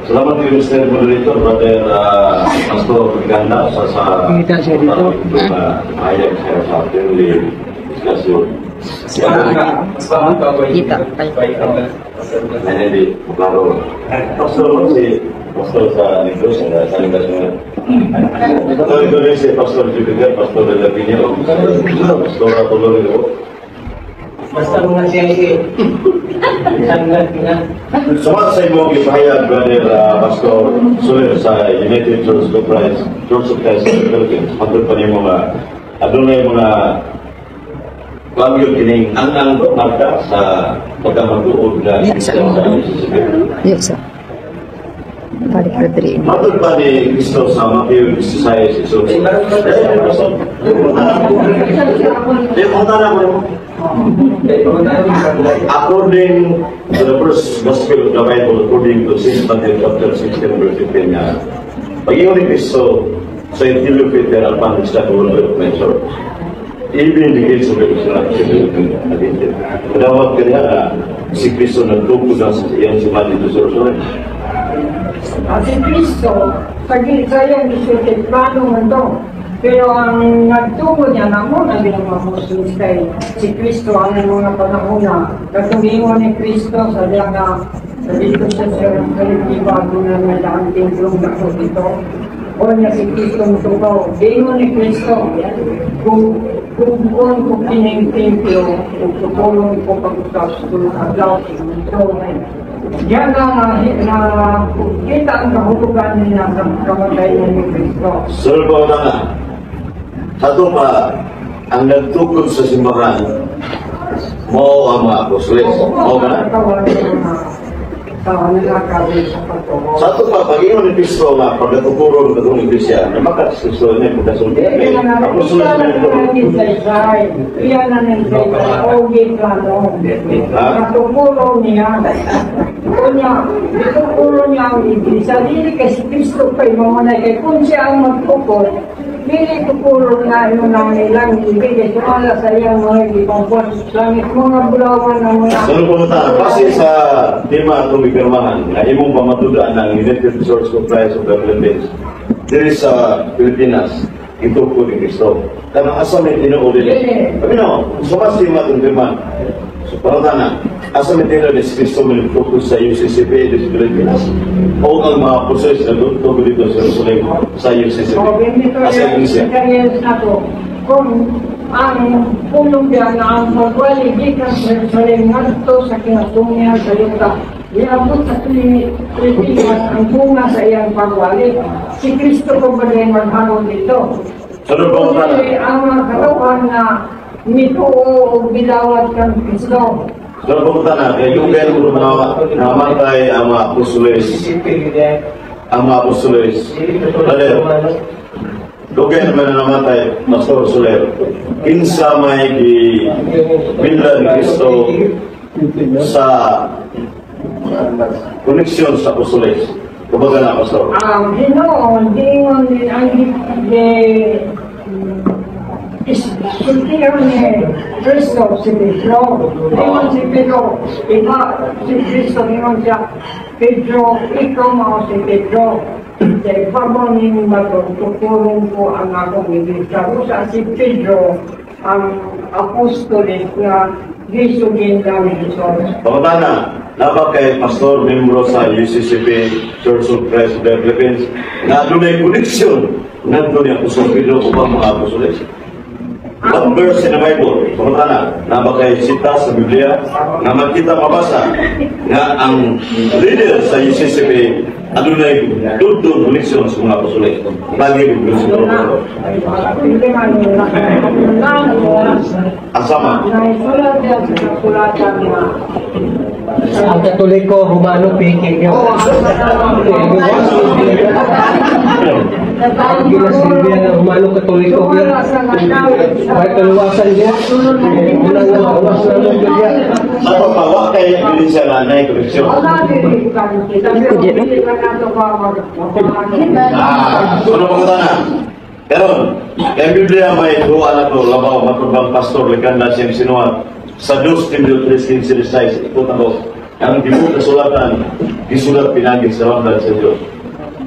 Salamat kayo, Mr. Moderator, Brother Pastor Ganda sa ayag saya sa atin di diskusyon. Kita. Ini di Bukaro. Pastor si Pastor sa Negros yang sa Ligas mo. Ito rin si Pastor juga, Pastor de la Piña, Pastor Apollo Rio. Basta mga siya Sumata sa imong ipahayag, Brother Pastor Soler sa United Church of Christ in the Philippines. Matod pa niyo mga adunay mga pagyo kining ang marka sa pagkamatuod na sa Yes, sir. Balik Rodrigo. matod pa ni Cristo sa Matthew 16:16. According to the first gospel of the Bible, according to St. Matthew chapter 16 verse 15 niya, pag-iyon ni Cristo sa intilyo Peter ang pangisda ko ng mentor. Even the case of the Christian, madawag ka niya na si Cristo nagtuko na sa iyang si Matthew to Jerusalem. Si Cristo, sayang isulit plano man to. Pero ang nagtungo niya na muna din ang mga Muslims kay si Cristo ang mga panahon na katungingon ni Cristo sa diya na dito sa Kalitibago na may daang timplong na po dito. O niya si Cristo mutugaw. Gingon ni Cristo, kung kining templo, kung tutulong ko pagkutas kung aglaw sa mundo. Yan na kita ang kahulugan niya sa kamatayan ni Cristo. Sulbo na nga. Sato pa, ang nagtukod sa simbahan, mo ang mga apostoles. Mo ba na? Sato pa, pag-iwan ni Cristo nga, pag natuturo ng katong iglesia, namakat si Cristo niya kung kasunod. Apostoles na ito. Iyan na nang ogit plano. Natuturo niya. Natuturo niya ang iglesia. Dili kasi Cristo pa yung mga kay kung siya ang magtukod, dili tuturo nga yun ang ilang ibigay. Sumala sa iyang mga ibangkwan. Langit mga bulawan na mga. Sunod po na, kasi sa tema itong ipirmahan, na imong pamatudaan ng United Church of Christ of the Philippines, diri sa Pilipinas, ito po ni Cristo. Karena asa may tinuulin. Sabi na, sumasi yung atong pirmahan. So, parang asa may tinuulin si Cristo mag-focus sa UCCP dito sa Pilipinas. O ang mga proses na doon dito sa Jerusalem sa UCCP. Asa yung siya. Kung ang pulong yan na ang magwaligikan sa Jerusalem ngadto sa kinatungyan sa yuta, iabot sa Pilipinas ang bunga sa iyang pagwali. Si Cristo ko ba rin maghangon dito? Ang mga katawan na mituo o bilawat kang Cristo. Kalau pumunta na, kaya yung kaya nung namatay ang mga apostoles, Brother, Dogen naman na namatay, Pastor Soler, kinsa may binlan ni Cristo sa koneksyon sa apostoles. Kumbaga na, Pastor. Ginoon, Sultihan ni Cristo si Pedro. Tingnan si Pedro. Iba si Cristo tingnan siya. Pedro, ikaw mo si Pedro. Kaya pabangin ba ito, tutulong ko ang akong iglesia. Usa si Pedro, ang apostolis na gisugin namin Jesus. Pagkatana, dapat kay Pastor, membro sa UCCP, Church of Christ of the Philippines, na doon ay koneksyon na doon yung Apostol Pedro upang mga apostoles. What verse in the Bible? Pagkatana, dapat kay sita sa Biblia, na makita mabasa na ang leader sa UCCP adunay dudong koneksyon sa mga apostoles. Lagi Biblia sa Asama. ang Katoliko, Romano, Peking. Ang ginasilbihan ng Romano, Katoliko. Kahit kaluwasan niya, unang nakawas na ng Biblia. Dapat bawa kay Biblia na na koneksyon. Ano pagkatana? Karon, kay Biblia may duwa na to, labaw, matubang pastor, leganda siyang sinuha, sa 2 Timothy 3:16, ito na to, ang dibuk kasulatan, isulat pinagin sa ramdam sa Diyos.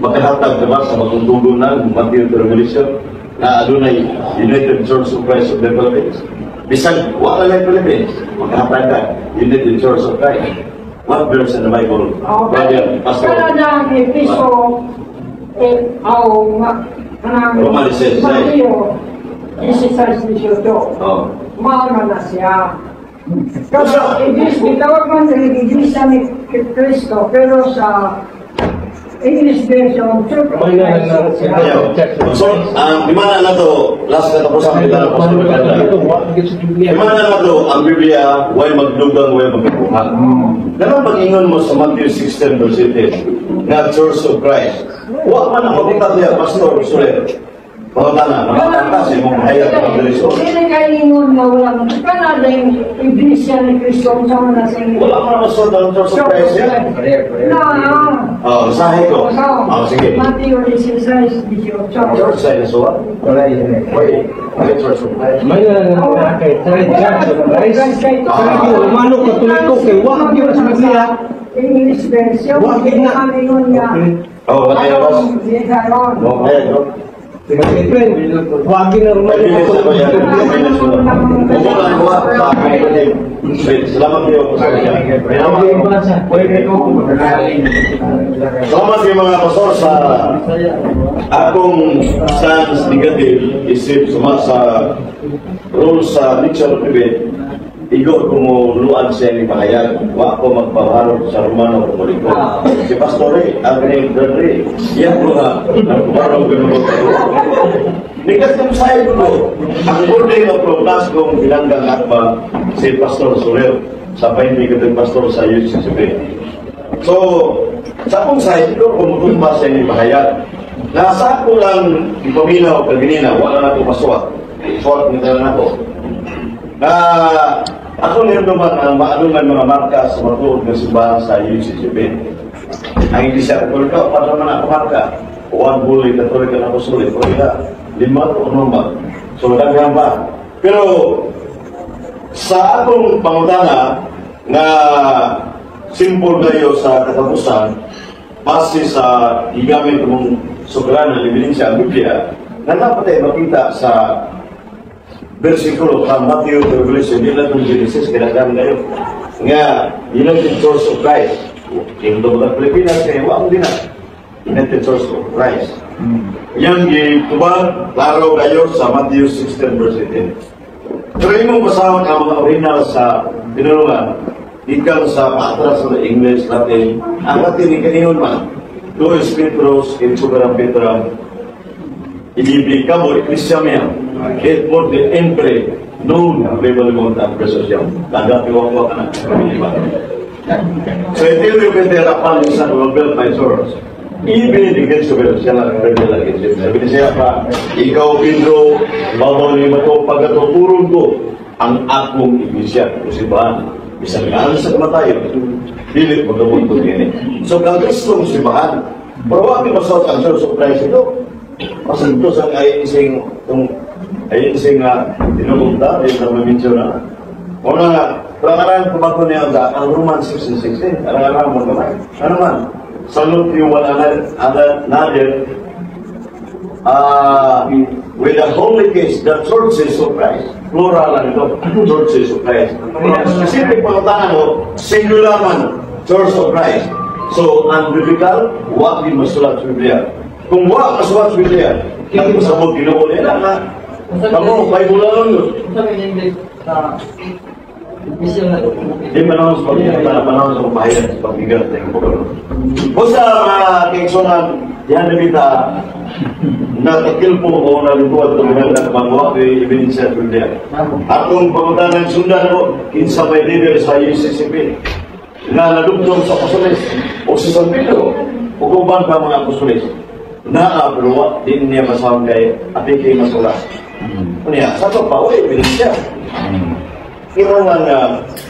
Makahatag naman sa magtutulong ng Matthew Revelation, na adunay United Church of Christ of the Philippines. Bisag, wala lang Philippines, makahatag ka, United Church of Christ. What verse in the Bible? Brother, Pastor? Kanadang episo, Roman 16. Mateo 16:18. Oh. Mauna na siya. Kasi itawag man sa Iglesia ni Cristo, pero sa English version, Church of Christ. Ayaw. So, di mana na to, last katapusan kita na Pastor Ganda. Di mana na to, ang Biblia, way magdugang, way magkakuhan. Ganun pag-ingon mo sa Matthew 16 verse 18, na Church of Christ. Huwag man ang mabutat niya, Pastor Sulet. Mga tanan, nakakasi mong hayat ng Diyos. Hindi kaingon na walang kanada yung Iglesia ni Cristo sa mga sa inyo. Wala mo naman sa Church of Christ yan. Oh, sahe ko. Oh, sige. Matthew 16:18. Church side na suwa? Wait, Church of Christ. May nakakay tayo Church of Christ. Sabi ko, Romano Katoliko, kay wag yun sa Biblia. English version. Wag yun na. Oh, what Ayaw, else? hindi karon. No, ayan, no? Wag yun na Romano Katoliko. Salamat kayo po sa kanya. Salamat kayo mga pastor sa akong stance negative isip sa rules sa lecture of debate. Igo kumuluan siya ni Mahayag. Wa ko magpaharap sa Romano Katoliko. Si Pastor Ray, ang Brother Ray, yan ko nga, nagpaharap ko ng Nikas ng side ko, ang burden of Protas kong binanggang atma si Pastor Soler, sa pahinti ko ng Pastor sa UCCB. So, sa akong side ko, kumutumba siya ni Mahayag. Nasa ako lang ipaminaw kaginina, wala na ito maswat. Swat nito na ako. Ako niyo naman ang maanungan mga marka sa matulog ng simbahan sa UCCB. Ang hindi siya katulika, para naman ako marka. Uwan buli, katulika na ako sulit. O ila, 5 o 6. So, daghan ba? Pero, sa akong pangutana na simple kayo sa katapusan, base sa igamit mong soberana na ebidensya ang Biblia, na dapat ay makita sa versikulo sa Matthew Revelation, hindi lang ng Genesis, kinagam kayo. Nga, United Church of Christ. Kingdom of Pilipinas, kaya wala din na. United Church of Christ. Yan, gitubag, laro kayo sa Matthew 16 verse 18. Pero yung basahon ang mga original sa pinulungan, ikan sa patras sa English, Latin, ang Latin ni kanihon man, Luis Petros, Insugaram Petram, ibibig ka mo, Iklisyamya, et mo de empre, noon, revolvement at presosyon. Nagatiwang ka na. So, ito yung piterapan sa Nobel Prize Source. Ibinigay sa siya lang rin. Sabi siya pa, ikaw, Pedro, babawin mo ito pagkatuturon ko ang akong iglesia, simbahan. Isang gaan sa kamatayon, pilit magabot ko din. So, kang Kristong simbahan, pero wag mo sa ang Church of Christ ito. Masanto sa ayising tinubunta, yung namamintyo na. Una nga, parang kumako niya ang Roman 16:16, arang-arang mo naman. Ano man? Salute you one another with the holy case, the churches of Christ. Plural lang ito, churches of Christ. Specific pangutanan mo, singular man, Church of Christ. So, unbiblical, wag din masulat sa Biblia. Kung wag masulat sa Biblia, hindi mo sabot Ginoo nila na. Kamu, Bible lang yun. Di panahon sa pagkakita, panahon sa pagbahayan sa pagbigat ng pagkakita. Basta mga kingsonan, yan na kita, natakil po o nalituad ito mga nagpagawa kay ebidensya sa Biblia. Atong pagkakita ng sundan ko, kinsa may leader sa UCCB, na nadugtong sa Apostoles o sa San Pedro, o kung ba ka mga Apostoles, na pero din niya masawag kay ating kay masulat. Niya, sa ito pa, wala ebidensya. Ito nga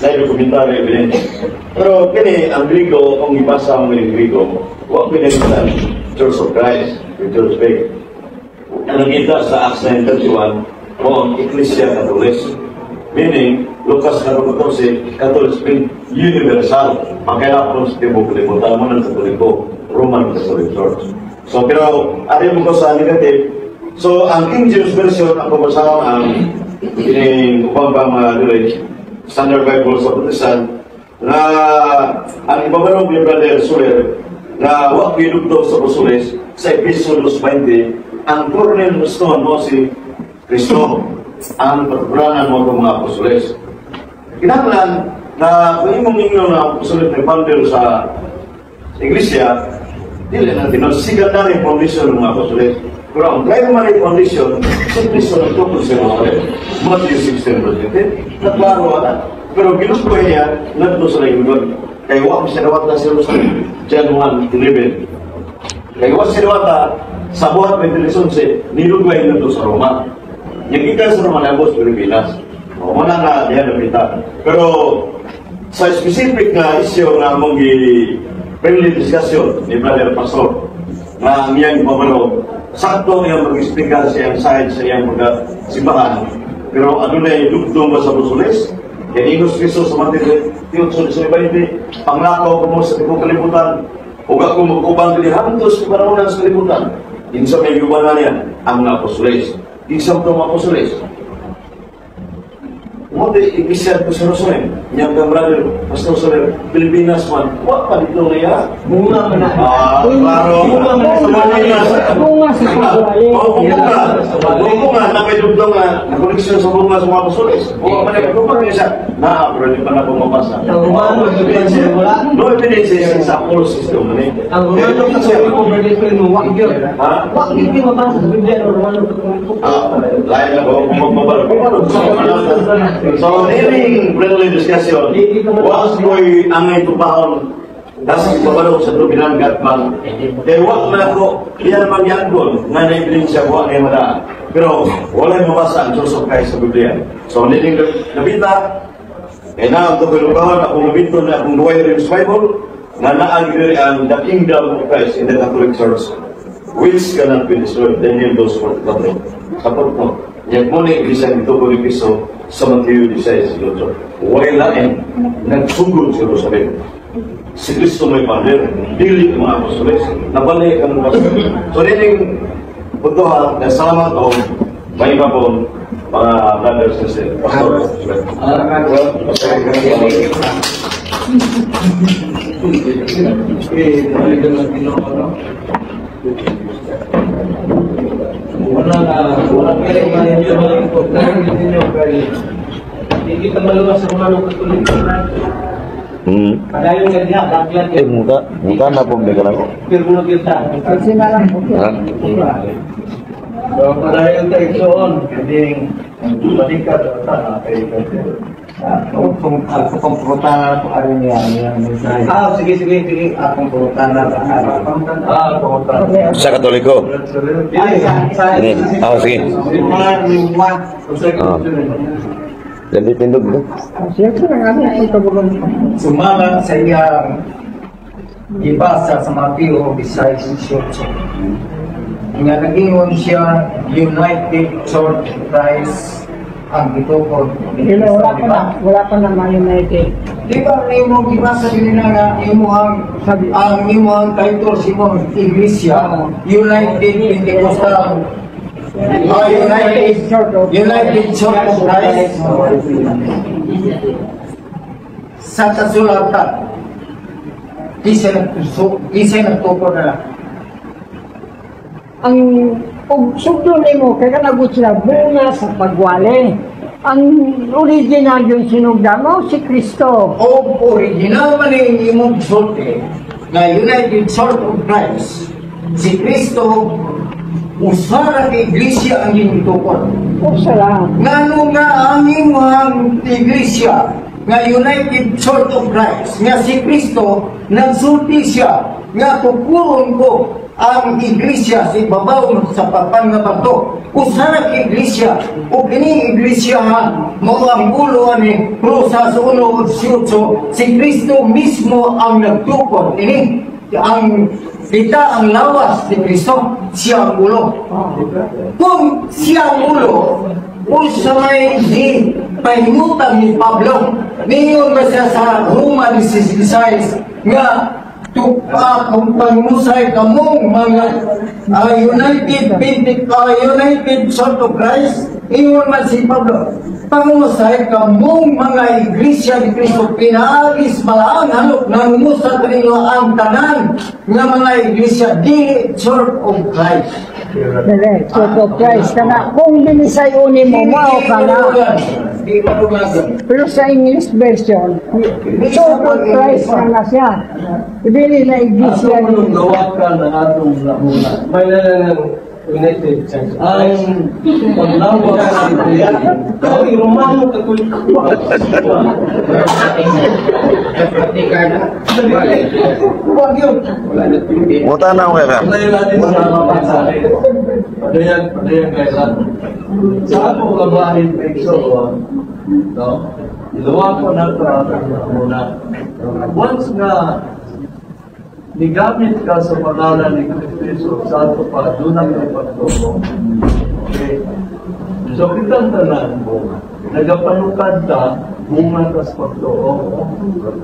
na-dokumentary evidence. Pero kini ang Grigo, kung ibasa mo yung Grigo, huwag pinagsasan Church of Christ, the Church of Faith. nakita sa Acts 9:31 o Ecclesia Catholic. Meaning, Lucas 14, Catholic means universal. Magkailangan sa tibok kalimutan mo ng Katoliko, Roman Catholic Church. So, pero, atin mo ko sa negative. So, ang King James Version, ako basahan ang upang Standard Bible sa Protestant, na ang ibabalong ni Brother Soler, na wag pinugtog sa Apostoles sa Episodos 20, ang cornerstone mo si Kristo, ang patubranan mo ng mga Apostoles. Kinahanglan na kung imong ninyo na Apostoles na founder sa Iglesia, dili na tinosigan na yung foundation ng mga Apostoles. Pero ang kaya naman yung foundation, si Kristo nagtukol sa Jerusalem. Matthew 16:20, naklaro ka. Pero ginusto niya, nagto sa Linggon. Kaya wak siya nawat na sa Jerusalem, John 1:11. Kaya wak siya nawat na sa buhat may telesunse, nilugay na sa Roma. Yung ikan sa Roma na Bos Pilipinas. Wala na diyan napita. Pero sa specific na isyo na mong friendly discussion ni Brother Pastor na niyang pamalo, sakto niyang mag-explica sa iyang side sa iyang simbahan. Pero ano na yung dugdong ba sa Apostoles? Yan Ingos Cristo sa Matthew 28:20, panglakaw ko mo sa tipong kalibutan, huwag ako magkubang kalihantos sa paramunan sa kalibutan. Insa may yubanan yan, ang Apostoles. Isang itong Apostoles. Muna i-isyan ko sa Jerusalem. Niyang kang brother, Pastor Soler, Pilipinas man, huwag pa dito na yan. Bunga ka na. Klaro. Bunga sa pagwali. Bunga na may dugdong na koneksyon sa bunga sa mga Apostoles. Bunga pa na kapag niya siya, pero di pa na pumapasa. Ang Romano, No evidence sa whole system. ang Romano Katoliko, Brother Pino, wag yun. Wag hindi mabasa sa Biblia ng Romano Katoliko. Lain na ba kung magbabalo? So, during friendly discussion, was ko'y angay tupahon kasi babalo sa binanggat man. Kaya wak na ako, yan magyangkon nga na-ibrin siya wak na yung madaan. Pero wala yung mabasa ang Diyos of Christ sa Biblia. So, niling nabita, kaya na ang tukulungawan, akong nabito na akong duway rin sa Bible, na naagiri ang the kingdom of Christ in the Catholic Church, which cannot be destroyed. Daniel 2:4. Kapag mo, yan mo na ibisang ito po ni Cristo sa Matthew 16:18. Wala lain, nagsugod sa Jerusalem. Si Cristo may pander, dili ang mga Apostoles, nabalik ang mga Apostoles. So, niling puntuhan, salamat o may iba po mga brothers and sisters. Pastor. Wala hindi kita maluwas sa Romano Katoliko. Padayon ka niya, baklat Eh, muka na po bigyan ako. Pero kita. Kasi na lang po. So, padayon ka iksoon, hindi balikat kay Kung pumputan po ano niya, mensahe. sige. Kung pumputan na Pumunta. Sa Katoliko. Sige. Jadi pindog na. Siyempre na nga ay pagulong. Sumama sa iyang ibasa sa Mateo 16:18. Nga nag-ingon siya, United Church of Christ ang itukod. Pero wala pa naman United. Di ba imong ibasa din na nga imong ang imong title sa imong iglesia, United Pentecostal United Church of Christ. Sa kasulatan, isa nagtukod na lang. Ang sugdo nimo kaya nagut sila bunga sa pagwali. Ang original yung sinugda mo si Kristo. O original man yung imong sulti na United Church of Christ, si Kristo usara kay iglesia ang itukod. O salamat. Ngano nga ang imong iglesia nga United Church of Christ nga si Kristo nagsulti siya nga tukuron ko ang iglesia sa ibabaw sa papan nga bato. Usara kay iglesia o kini iglesia mo ang ulo ni Rosa sa 1:18 si Kristo mismo ang nagtukod ini kita ang lawas ni Kristo, siya ang ulo. Kung siya ang ulo, kung sa may di pahimutan ni Pablo, ningon ba siya sa Roma 16 nga kung pangmusay kamong mga United Church of Christ, ingon man si Pablo, pangmusay kamong mga iglesia ni Kristo, pinaagis malaang halok nangumusta kanino ang tanan nga mga iglesia di Church of Christ. Dili, Church of Christ. Kana, kung binisayon mo, mao ka na. Di malumagan. Pero sa English version, Church of Christ na siya. Ibili na iglesia Ang niya. gawa ka na atong lamuna. May nananang United Church. Ang paglawak sa Biblia, ay Romano Katoliko. Huwag yun. Muta na ako kaya. Padayon natin sa mga mensahe. Padayon kaya. Sa akong kabahin, no? Ilawa ko na ito atong lamuna. Once nga nigamit ka sa pangalan ni Kristo sa ato pa, doon ang ipagtulong. Okay? So, kitang tanan mo, nagapanukad ka, bunga ka sa pagtulong.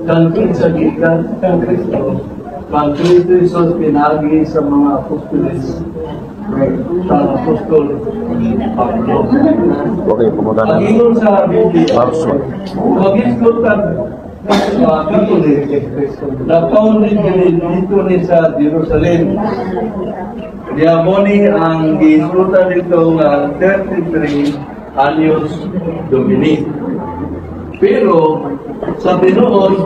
Kang kinsa gikan, kang Kristo, kang Kristo Isos pinagi sa mga apostolis, sa apostol, Pablo. Okay, pumunta na. Ang ingon sa Biblia, Marso. mag-iskot ka, Katolik, na-founded dito ni sa Jerusalem. Kaya mo ni ang gisrutan dito nga 33 anyos Domini. Pero sa tinuod,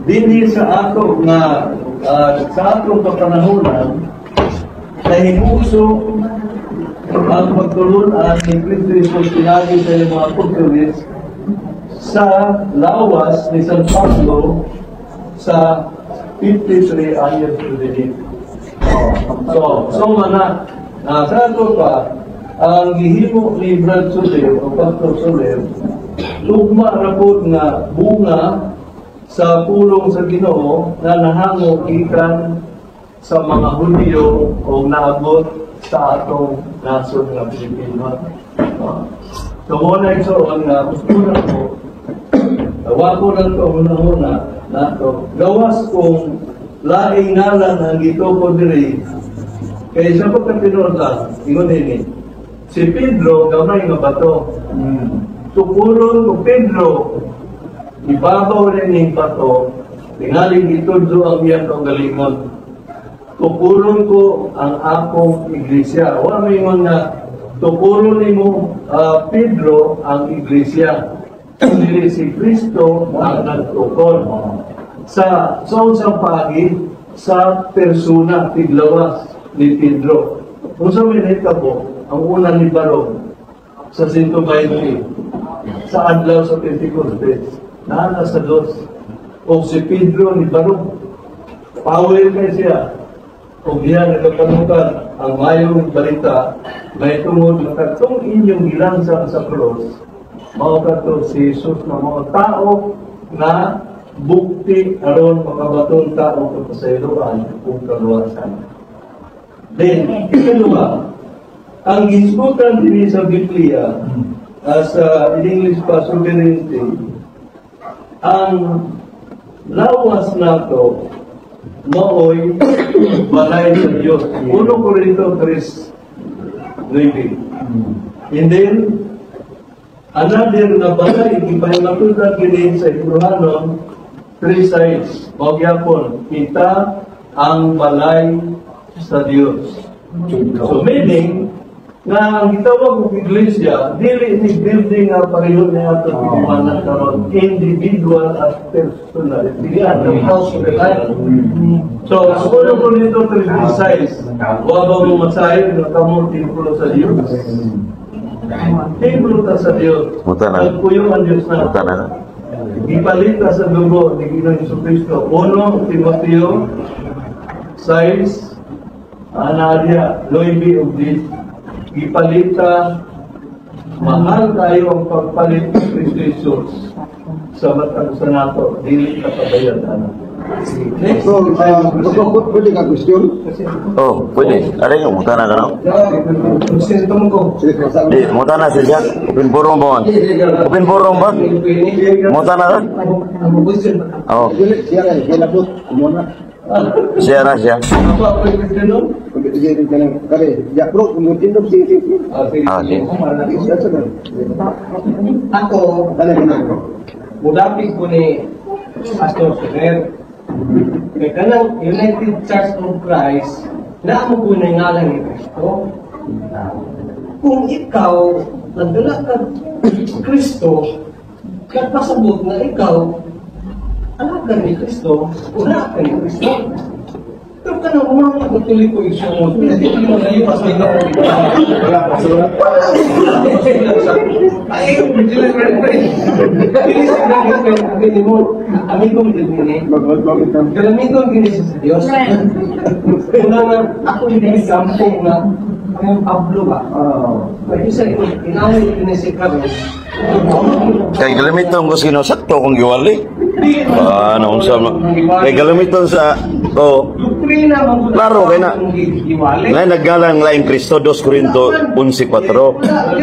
dinhi sa ato nga sa atong kapanahunan, nahimuso ang pagtulunan ni Kristo Isos pinagi sa mga apostoles sa lawas ni San Pablo sa 53 anyos Domini. So mana, sa ito pa, ang gihimo ni Brad Soler o Pastor Soler, lugma na po nga bunga sa pulong sa Ginoo na nahango ikan sa mga Hudyo o naabot sa atong nasod nga Pilipino. So muna ito ang una ko, tawa ko lang ito una na ito, gawas kong laing ngalan ang ito ko diri. Kaya sa pagkatinuotan, ingon ini, si Pedro, gamay nga bato. Tukuron ko Pedro, ibabaw rin yung bato, tingaling itudlo ang iyang kaugalingon. Tukuron ko ang akong iglesia. Wala may ingon nga, tukuron ni mo, Pedro, ang iglesia. Dili si Kristo ang nagtukon. Sa pagi, sa persona, tiglawas ni Pedro. Kung sa minita po, ang una ni Barong, sa 120, sa adlaw sa Pentecostes, naana sa dos. O si Pedro ni Barong, power kay siya. O diya nagkapanukan ang mayong balita, may tungod makatong inyong gilansang sa cross, mga kato si Jesus na mga tao na bukti aron makabatong tao sa pasayloan kung kaluwasan. Then, ikalawa, ang gisbutan din sa Biblia, sa in English pa, sovereignty, ang lawas na ito, nooy balay sa Diyos. Uno ko rito, 3:9. And then, another na balay, ipahimatutan kinin sa Hebrewanon, 3 sides. Magyapon, kita ang balay sa Diyos. So meaning, nga ang gitawag ng iglesia, dili ni building nga pareho niya ito pagkumanan karon individual as personal. Dili ang house of the life. So, suno ko nito 3 sides. Waba mo masahin na kamo templo sa Diyos. Templo ta sa Diyos. Muta na. Nagpuyo ang Diyos na. Muta na. Ipalita sa dugo ni Ginoong Jesucristo. 1 Timoteo 6, Anadia, Loibi of this. Ipalita, mahal tayo ang pagpalit ng Kristo Jesus sa batang sa nato, dili kapabayad. Next. Pwede ka question? Oh, pwede. Ada yung muta na ka na? Question mo ko. Di, muta na siya. Upin purong ba? Upin purong ba? Muta na ka? Oh, Siya kan, siya labot. Kumuna. siya na siya. Apa question nun? Pwede ka lang. Kare, ya bro, kumutin daw si Ah, di. Ako, mudapig ko ni Pastor Soler. Kaya kanang United Church of Christ, na mo ko na ngalan ni Kristo. Kung ikaw, nagdala ka Kristo, kapasabot na ikaw, anak ka ni Kristo, una ka ni Kristo. Pero ka nang umama ko tuloy ko isyo mo, hindi mo na yung pasay na ay, vigilant friend. Hindi sa gagawin mo, amin kong dinini. Galamin kong ginisip sa Diyos. Una nga, ako hindi sampung na ang Pablo ba? Pwede sa inawin yung ginisip ka rin. Kay gamiton ko sinusakto kong giwali. Ano unsa ma? Kay gamiton sa ko. Doktrina mo. Klaro kay na. Iwali. Ngay naggalang laing Kristo 2 Korinto 11:4.